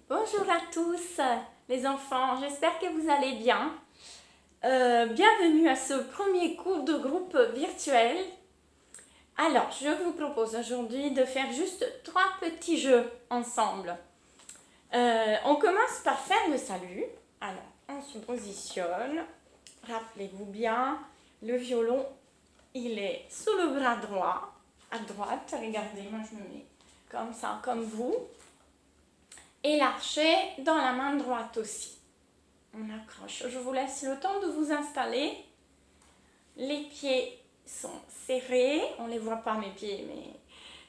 Bonjour à tous les enfants, j'espère que vous allez bien. Bienvenue à ce premier cours de groupe virtuel. Alors, je vous propose aujourd'hui de faire juste 3 petits jeux ensemble. On commence par faire le salut. Alors, on se positionne. Rappelez-vous bien, le violon, il est sous le bras droit, à droite. Regardez, moi je me mets comme ça, comme vous. Et l'archet dans la main droite aussi. On accroche. Je vous laisse le temps de vous installer. Les pieds sont serrés. On ne les voit pas mes pieds,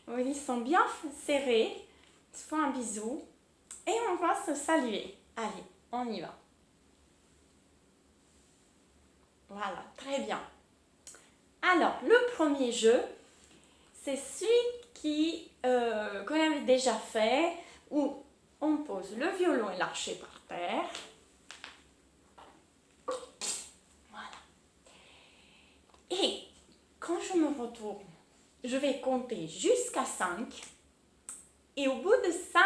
mais ils sont bien serrés. Il se faut un bisou. Et on va se saluer. Allez, on y va. Voilà, très bien. Alors, le premier jeu, c'est celui qu'on avait déjà fait, où on pose le violon et l'archet par terre. Voilà. Et quand je me retourne, je vais compter jusqu'à 5. Et au bout de 5,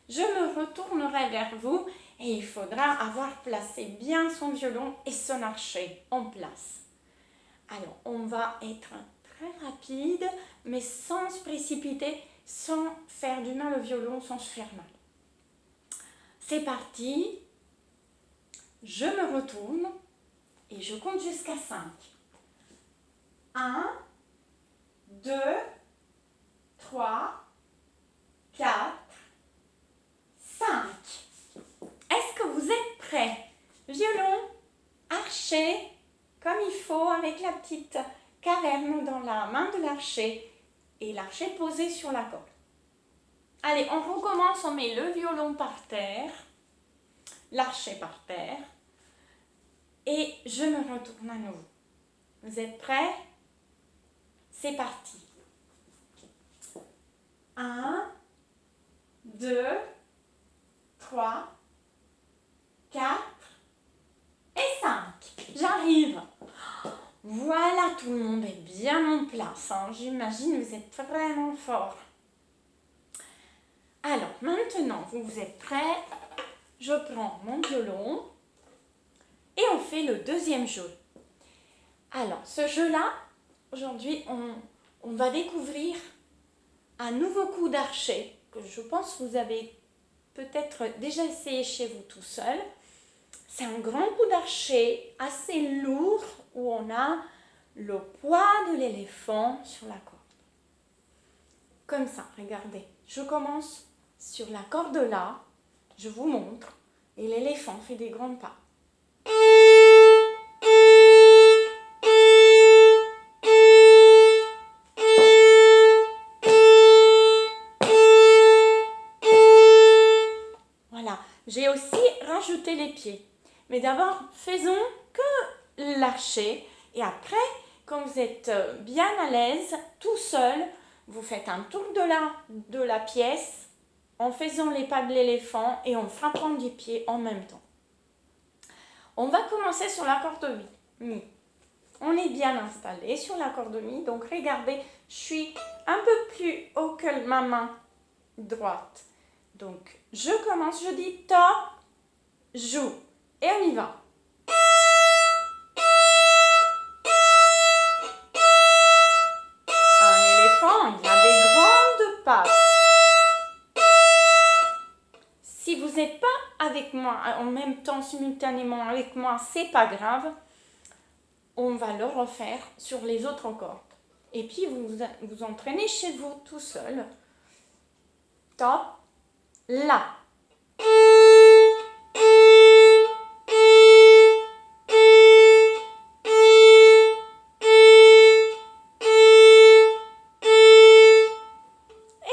je me retournerai vers vous et il faudra avoir placé bien son violon et son archet en place. Alors, on va être très rapide, mais sans se précipiter, sans faire du mal au violon, sans se faire mal. C'est parti, je me retourne et je compte jusqu'à 5. 1, 2, 3, 4, 5. Est-ce que vous êtes prêts? Violon, archet, comme il faut, avec la petite caverne dans la main de l'archet et l'archet posé sur la corde. Allez, on recommence, on met le violon par terre, l'archet par terre, et je me retourne à nouveau. Vous êtes prêts? C'est parti. 1, 2, 3, 4 et 5. J'arrive. Voilà, tout le monde est bien en place. J'imagine vous êtes vraiment fort. Alors, maintenant, vous êtes prêts? Je prends mon violon et on fait le deuxième jeu. Alors, ce jeu-là, aujourd'hui, on va découvrir un nouveau coup d'archet que je pense que vous avez peut-être déjà essayé chez vous tout seul. C'est un grand coup d'archet assez lourd où on a le poids de l'éléphant sur la corde. Comme ça, regardez. Je commence sur la corde là, je vous montre, et l'éléphant fait des grands pas. Voilà, j'ai aussi rajouté les pieds. Mais d'abord, faisons que l'archet. Et après, quand vous êtes bien à l'aise, tout seul, vous faites un tour de la pièce en faisant les pas de l'éléphant et en frappant du pied en même temps. On va commencer sur la corde Mi. On est bien installé sur la corde Mi. Donc, regardez, je suis un peu plus haut que ma main droite. Donc, je commence, je dis top, joue. Et on y va. Un éléphant, il a des grandes pattes. Si vous n'êtes pas avec moi, en même temps, simultanément avec moi, c'est pas grave. On va le refaire sur les autres cordes. Et puis, vous entraînez chez vous tout seul. Top, la.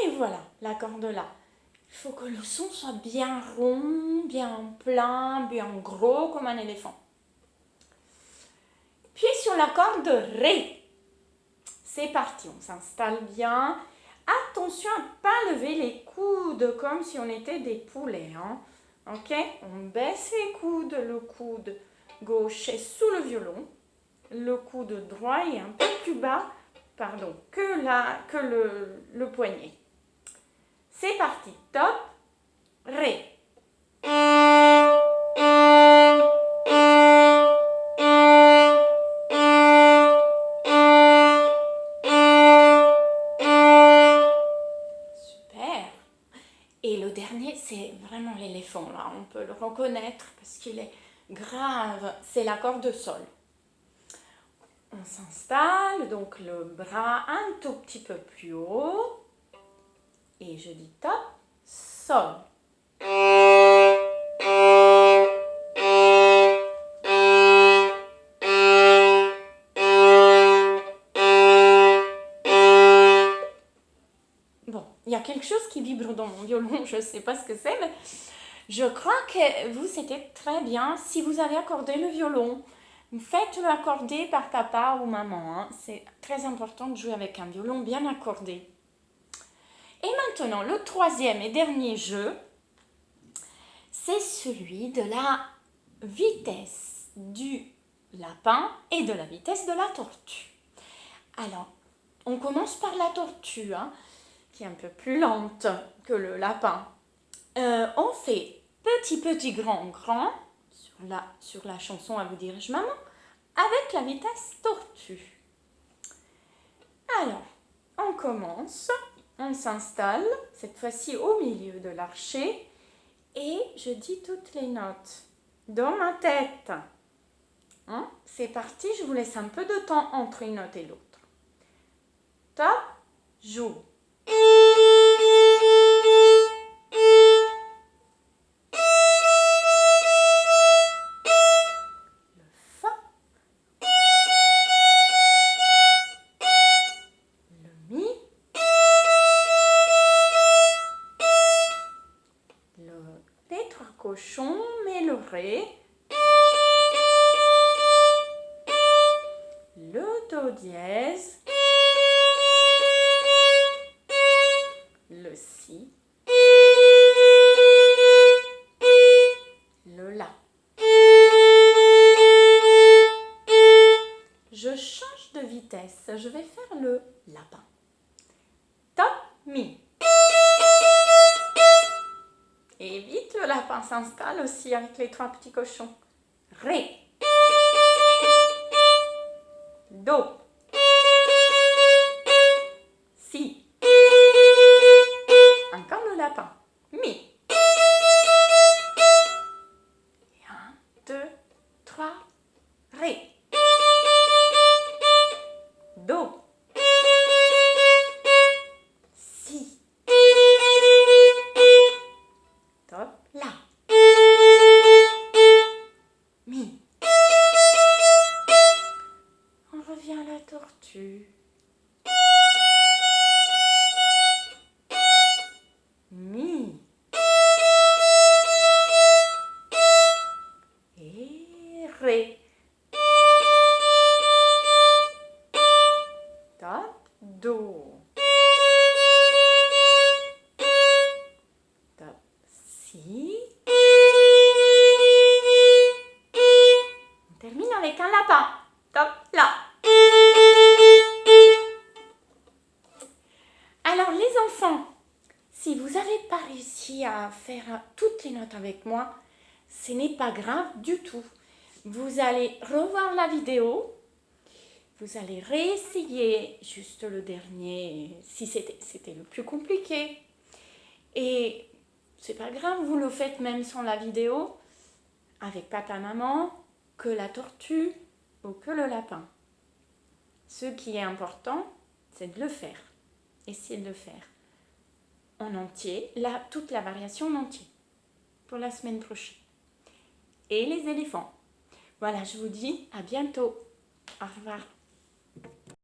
Et voilà, la corde là. Il faut que le son soit bien rond, bien plein, bien gros comme un éléphant. Puis sur la corde Ré. C'est parti, on s'installe bien. Attention à ne pas lever les coudes comme si on était des poulets. Ok, on baisse les coudes, le coude gauche est sous le violon. Le coude droit est un peu plus bas que le poignet. C'est parti, top, Ré. Et le dernier, c'est vraiment l'éléphant, là. On peut le reconnaître parce qu'il est grave. C'est la corde sol. On s'installe, donc le bras un tout petit peu plus haut. Et je dis top, sol. Bon, il y a quelque chose qui vibre dans mon violon, je ne sais pas ce que c'est, mais je crois que vous, c'était très bien. Si vous avez accordé le violon, faites-le accorder par papa ou maman. Hein. C'est très important de jouer avec un violon bien accordé. Et maintenant, le troisième et dernier jeu, c'est celui de la vitesse du lapin et de la vitesse de la tortue. Alors, on commence par la tortue, hein, qui est un peu plus lente que le lapin. On fait petit, petit, grand, grand, sur la chanson à vous dirige maman, avec la vitesse tortue. Alors, on commence, on s'installe, cette fois-ci au milieu de l'archet, et je dis toutes les notes dans ma tête. Hein? C'est parti, je vous laisse un peu de temps entre une note et l'autre. Top, joue. Les trois cochons, mais le ré, le do dièse, le si, le la. Je change de vitesse, je vais faire le lapin. Top, mi. Et vite, le lapin s'installe aussi avec les trois petits cochons. Ré. Do. Si. Encore le lapin. Mi. Et 1, 2, 3. Ré. Do. Si. Top. La. Mi. On revient à la tortue. Mi. Et ré. Top. Do. Top. Si. On termine avec un lapin. Top. La. Alors les enfants, si vous n'avez pas réussi à faire toutes les notes avec moi, ce n'est pas grave du tout. Vous allez revoir la vidéo, vous allez réessayer juste le dernier, si c'était le plus compliqué. Et c'est pas grave, vous le faites même sans la vidéo, avec papa, maman, que la tortue ou que le lapin. Ce qui est important, c'est de le faire. Essayez de le faire en entier, toute la variation en entier, pour la semaine prochaine. Et les éléphants. Voilà, je vous dis à bientôt. Au revoir.